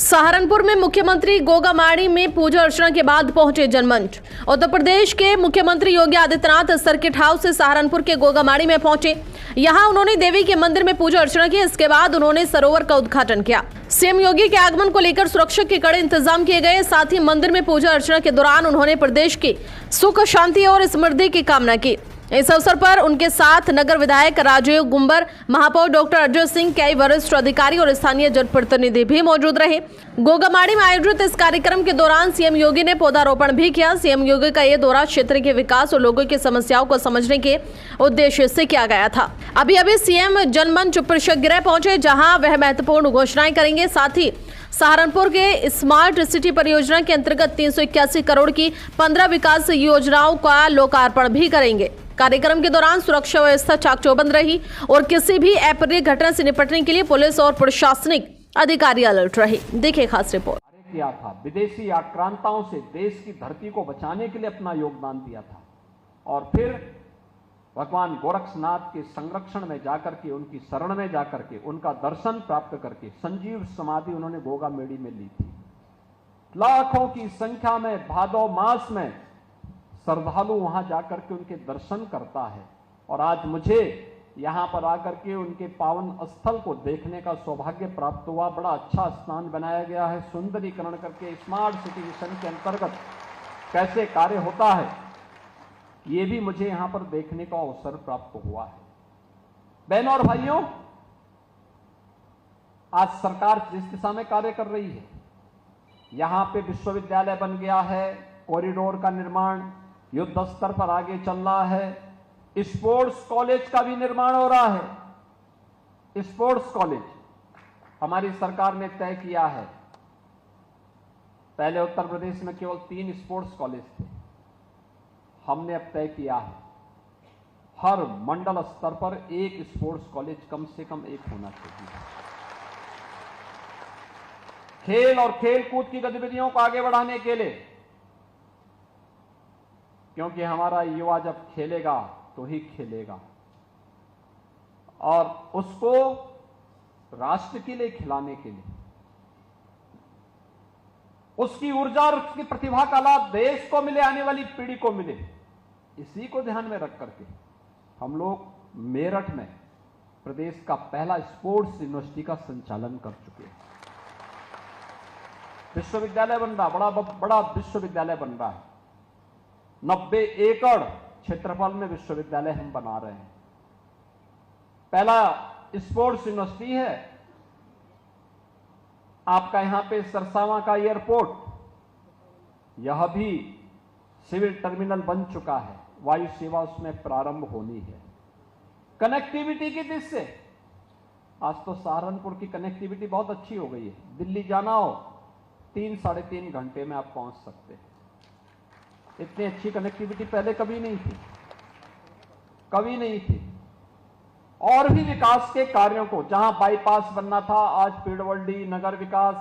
सहारनपुर में मुख्यमंत्री गोगामाड़ी में पूजा अर्चना के बाद पहुंचे जनमंच। उत्तर प्रदेश के मुख्यमंत्री योगी आदित्यनाथ सर्किट हाउस से सहारनपुर के गोगामाड़ी में पहुंचे। यहां उन्होंने देवी के मंदिर में पूजा अर्चना की। इसके बाद उन्होंने सरोवर का उद्घाटन किया। सीएम योगी के आगमन को लेकर सुरक्षा के कड़े इंतजाम किए गए। साथ ही मंदिर में पूजा अर्चना के दौरान उन्होंने प्रदेश की सुख, शांति और समृद्धि की कामना की। इस अवसर पर उनके साथ नगर विधायक राजीव गुंबर, महापौर डॉक्टर अजय सिंह, कई वरिष्ठ अधिकारी और स्थानीय जनप्रतिनिधि भी मौजूद रहे। गोगामाड़ी में आयोजित इस कार्यक्रम के दौरान सीएम योगी ने पौधारोपण भी किया। सीएम योगी का ये दौरा क्षेत्र के विकास और लोगों की समस्याओं को समझने के उद्देश्य से किया गया था। अभी सीएम जनमंच प्रेक्षागृह पहुंचे, जहाँ वह महत्वपूर्ण घोषणाएं करेंगे। साथ ही सहारनपुर के स्मार्ट सिटी परियोजना के अंतर्गत 381 करोड़ की 15 विकास योजनाओं का लोकार्पण भी करेंगे। कार्यक्रम के दौरान सुरक्षा व्यवस्था चाक चौबंद रही और किसी भी अप्रिय घटना से निपटने के लिए पुलिस और प्रशासनिक अधिकारी अलर्ट रहे। देखिए खास रिपोर्ट। किया था, विदेशी आक्रांताओं से देश की धरती को बचाने के लिए अपना योगदान दिया था और फिर भगवान गोरक्षनाथ के संरक्षण में जाकर के, उनकी शरण में जाकर के, उनका दर्शन प्राप्त करके संजीव समाधि उन्होंने गोगामेड़ी में ली थी। लाखों की संख्या में भादौ मास में श्रद्धालु वहां जाकर के उनके दर्शन करता है और आज मुझे यहां पर आकर के उनके पावन स्थल को देखने का सौभाग्य प्राप्त हुआ। बड़ा अच्छा स्थान बनाया गया है, सुंदरीकरण करके स्मार्ट सिटी मिशन के अंतर्गत कैसे कार्य होता है, ये भी मुझे यहां पर देखने का अवसर प्राप्त हुआ है। बहनों और भाइयों, आज सरकार जिस दिशा में कार्य कर रही है, यहां पे विश्वविद्यालय बन गया है, कॉरिडोर का निर्माण युद्ध स्तर पर आगे चल रहा है, स्पोर्ट्स कॉलेज का भी निर्माण हो रहा है। स्पोर्ट्स कॉलेज हमारी सरकार ने तय किया है। पहले उत्तर प्रदेश में केवल 3 स्पोर्ट्स कॉलेज थे, हमने अब तय किया है हर मंडल स्तर पर एक स्पोर्ट्स कॉलेज कम से कम एक होना चाहिए। खेल और खेल कूद की गतिविधियों को आगे बढ़ाने के लिए, क्योंकि हमारा युवा जब खेलेगा तो ही खेलेगा और उसको राष्ट्र के लिए खिलाने के लिए उसकी ऊर्जा और उसकी प्रतिभा का लाभ देश को मिले, आने वाली पीढ़ी को मिले, इसी को ध्यान में रख करके हम लोग मेरठ में प्रदेश का पहला स्पोर्ट्स यूनिवर्सिटी का संचालन कर चुके हैं। विश्वविद्यालय बन रहा, बड़ा विश्वविद्यालय बन रहा है। 90 एकड़ क्षेत्रफल में विश्वविद्यालय हम बना रहे हैं। पहला स्पोर्ट्स यूनिवर्सिटी है। आपका यहां पे सरसावा का एयरपोर्ट, यह भी सिविल टर्मिनल बन चुका है, वायु सेवा उसमें प्रारंभ होनी है। कनेक्टिविटी की दृष्टि से आज तो सहारनपुर की कनेक्टिविटी बहुत अच्छी हो गई है। दिल्ली जाना हो 3-3.5 घंटे में आप पहुंच सकते हैं। इतनी अच्छी कनेक्टिविटी पहले कभी नहीं थी, कभी नहीं थी। और भी विकास के कार्यों को, जहां बाईपास बनना था, आज पीडब्ल्यूडी, नगर विकास,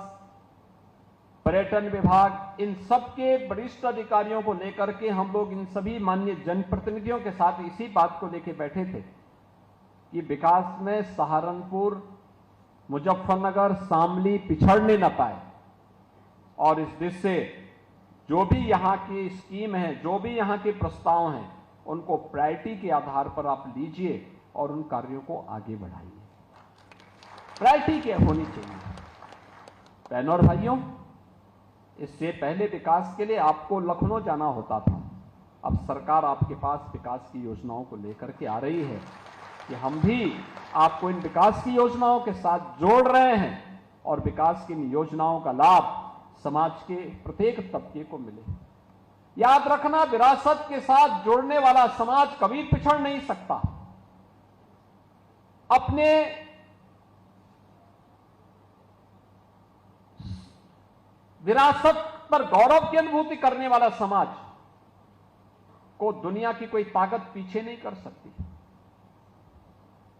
पर्यटन विभाग, इन सब के वरिष्ठ अधिकारियों को लेकर के हम लोग इन सभी माननीय जनप्रतिनिधियों के साथ इसी बात को लेकर बैठे थे कि विकास में सहारनपुर, मुजफ्फरनगर, शामली पिछड़ने न पाए और इस दृष्टि से जो भी यहाँ की स्कीम है, जो भी यहाँ के प्रस्ताव हैं, उनको प्रायोरिटी के आधार पर आप लीजिए और उन कार्यों को आगे बढ़ाइए। प्रायोरिटी क्या होनी चाहिए। बहनों और भाइयों, इससे पहले विकास के लिए आपको लखनऊ जाना होता था। अब सरकार आपके पास विकास की योजनाओं को लेकर के आ रही है कि हम भी आपको इन विकास की योजनाओं के साथ जोड़ रहे हैं और विकास की इन योजनाओं का लाभ समाज के प्रत्येक तबके को मिले। याद रखना, विरासत के साथ जोड़ने वाला समाज कभी पिछड़ नहीं सकता। अपने विरासत पर गौरव की अनुभूति करने वाला समाज को दुनिया की कोई ताकत पीछे नहीं कर सकती।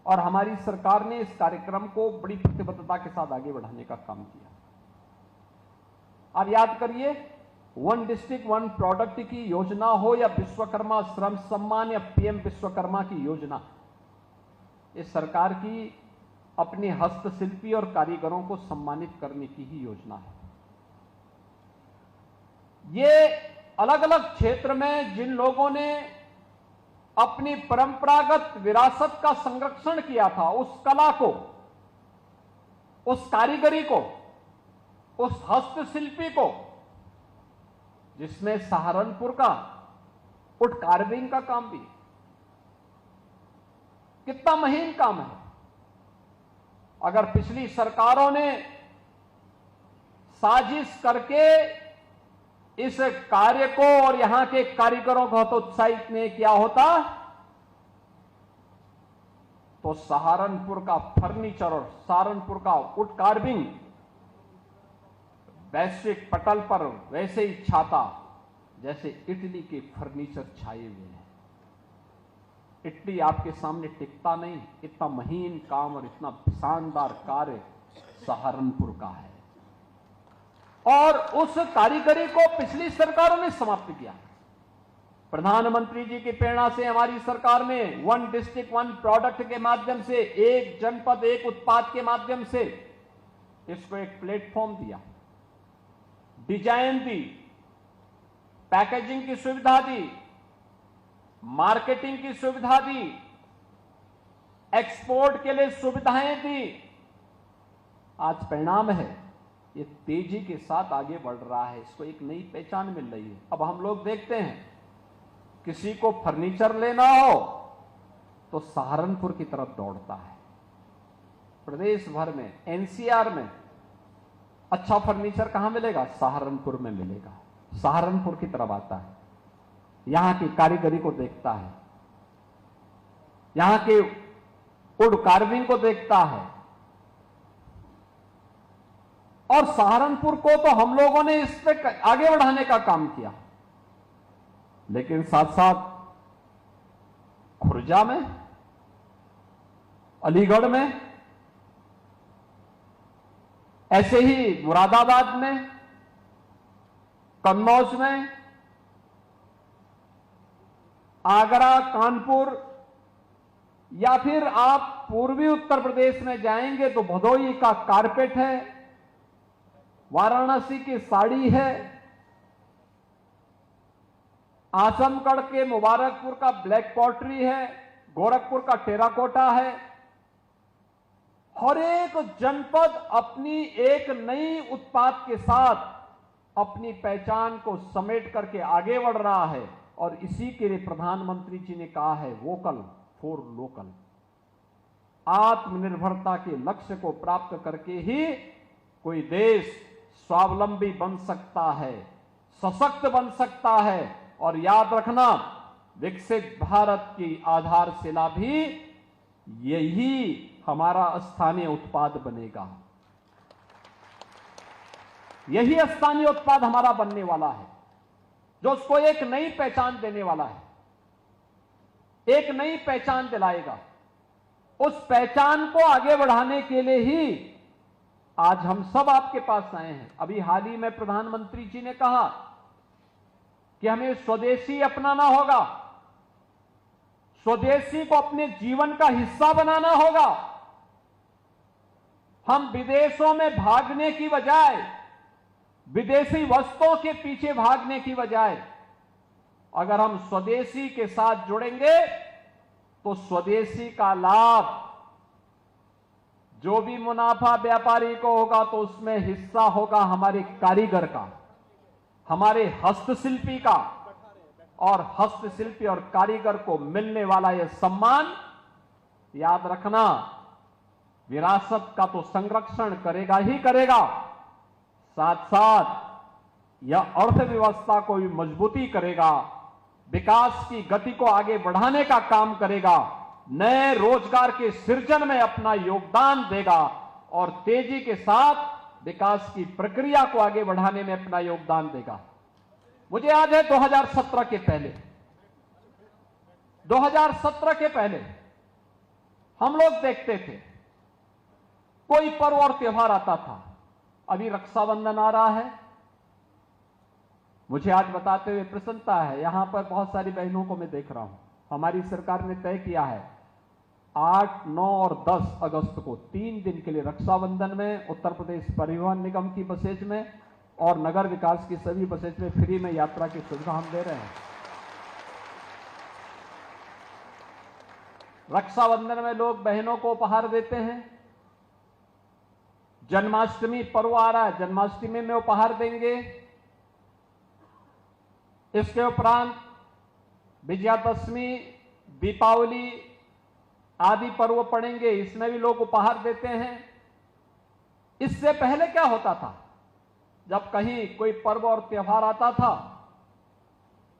और हमारी सरकार ने इस कार्यक्रम को बड़ी प्रतिबद्धता के साथ आगे बढ़ाने का काम किया। आप याद करिए, 1 डिस्ट्रिक्ट 1 प्रोडक्ट की योजना हो या विश्वकर्मा श्रम सम्मान या पीएम विश्वकर्मा की योजना, इस सरकार की अपने हस्तशिल्पी और कारीगरों को सम्मानित करने की ही योजना है। ये अलग अलग क्षेत्र में जिन लोगों ने अपनी परंपरागत विरासत का संरक्षण किया था, उस कला को, उस कारीगरी को, उस हस्तशिल्पी को, जिसमें सहारनपुर का वुड कार्विंग का काम भी, कितना महीन काम है। अगर पिछली सरकारों ने साजिश करके इस कार्य को और यहां के कारीगरों को हतोत्साहित नहीं किया होता, तो सहारनपुर का फर्नीचर और सहारनपुर का वुड कार्विंग वैश्विक पटल पर वैसे ही छाता जैसे इटली के फर्नीचर छाए हुए हैं। इटली आपके सामने टिकता नहीं, इतना महीन काम और इतना शानदार कार्य सहारनपुर का है। और उस कारीगरी को पिछली सरकारों ने समाप्त किया। प्रधानमंत्री जी की प्रेरणा से हमारी सरकार ने वन डिस्ट्रिक्ट वन प्रोडक्ट के माध्यम से, एक जनपद एक उत्पाद के माध्यम से इसको एक प्लेटफॉर्म दिया, डिजाइन दी, पैकेजिंग की सुविधा दी, मार्केटिंग की सुविधा दी, एक्सपोर्ट के लिए सुविधाएं दी। आज परिणाम है, ये तेजी के साथ आगे बढ़ रहा है, इसको एक नई पहचान मिल रही है। अब हम लोग देखते हैं, किसी को फर्नीचर लेना हो तो सहारनपुर की तरफ दौड़ता है। प्रदेश भर में, एनसीआर में अच्छा फर्नीचर कहां मिलेगा? सहारनपुर में मिलेगा। सहारनपुर की तरफ आता है, यहां की कारीगरी को देखता है, यहां के वुड कार्विंग को देखता है। और सहारनपुर को तो हम लोगों ने इस पे आगे बढ़ाने का काम किया, लेकिन साथ साथ खुर्जा में, अलीगढ़ में, ऐसे ही मुरादाबाद में, कन्नौज में, आगरा, कानपुर, या फिर आप पूर्वी उत्तर प्रदेश में जाएंगे तो भदोही का कारपेट है, वाराणसी की साड़ी है, आजमगढ़ के मुबारकपुर का ब्लैक पॉटरी है, गोरखपुर का टेराकोटा है। हर एक जनपद अपनी एक नई उत्पाद के साथ अपनी पहचान को समेट करके आगे बढ़ रहा है। और इसी के लिए प्रधानमंत्री जी ने कहा है, वोकल फॉर लोकल। आत्मनिर्भरता के लक्ष्य को प्राप्त करके ही कोई देश स्वावलंबी बन सकता है, सशक्त बन सकता है। और याद रखना, विकसित भारत की आधारशिला भी यही हमारा स्थानीय उत्पाद बनेगा। यही स्थानीय उत्पाद हमारा बनने वाला है, जो उसको एक नई पहचान देने वाला है, एक नई पहचान दिलाएगा। उस पहचान को आगे बढ़ाने के लिए ही आज हम सब आपके पास आए हैं। अभी हाल ही में प्रधानमंत्री जी ने कहा कि हमें स्वदेशी अपनाना होगा, स्वदेशी को अपने जीवन का हिस्सा बनाना होगा। हम विदेशों में भागने की बजाय, विदेशी वस्तुओं के पीछे भागने की बजाय, अगर हम स्वदेशी के साथ जुड़ेंगे तो स्वदेशी का लाभ, जो भी मुनाफा व्यापारी को होगा तो उसमें हिस्सा होगा हमारे कारीगर का, हमारे हस्तशिल्पी का। और हस्तशिल्पी और कारीगर को मिलने वाला यह सम्मान, याद रखना, विरासत का तो संरक्षण करेगा ही करेगा, साथ साथ यह अर्थव्यवस्था को भी मजबूती करेगा, विकास की गति को आगे बढ़ाने का काम करेगा, नए रोजगार के सृजन में अपना योगदान देगा और तेजी के साथ विकास की प्रक्रिया को आगे बढ़ाने में अपना योगदान देगा। मुझे याद है 2017 के पहले, 2017 के पहले हम लोग देखते थे, कोई पर्व और त्योहार आता था। अभी रक्षाबंधन आ रहा है, मुझे आज बताते हुए प्रसन्नता है, यहां पर बहुत सारी बहनों को मैं देख रहा हूं। हमारी सरकार ने तय किया है 8, 9 और 10 अगस्त को 3 दिन के लिए रक्षाबंधन में उत्तर प्रदेश परिवहन निगम की बसेज में और नगर विकास की सभी बसेज में फ्री में यात्रा की सुविधा हम दे रहे हैं। रक्षाबंधन में लोग बहनों को उपहार देते हैं। जन्माष्टमी पर्व आ रहा है, जन्माष्टमी में उपहार देंगे। इसके उपरांत विजयादशमी, दीपावली आदि पर्व पड़ेंगे, इसमें भी लोग उपहार देते हैं। इससे पहले क्या होता था, जब कहीं कोई पर्व और त्योहार आता था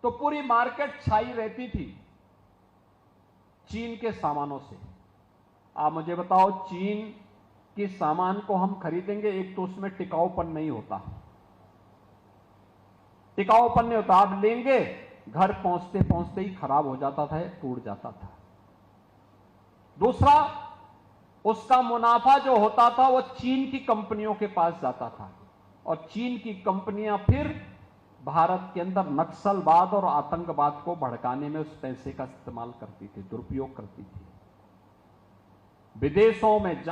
तो पूरी मार्केट छाई रहती थी चीन के सामानों से। आप मुझे बताओ, चीन के सामान को हम खरीदेंगे, एक तो उसमें टिकाऊपन नहीं होता, टिकाऊपन नहीं होता। आप लेंगे, घर पहुंचते पहुंचते ही खराब हो जाता था, टूट जाता था। दूसरा, उसका मुनाफा जो होता था वो चीन की कंपनियों के पास जाता था और चीन की कंपनियां फिर भारत के अंदर नक्सलवाद और आतंकवाद को भड़काने में उस पैसे का इस्तेमाल करती थी, दुरुपयोग करती थी। विदेशों में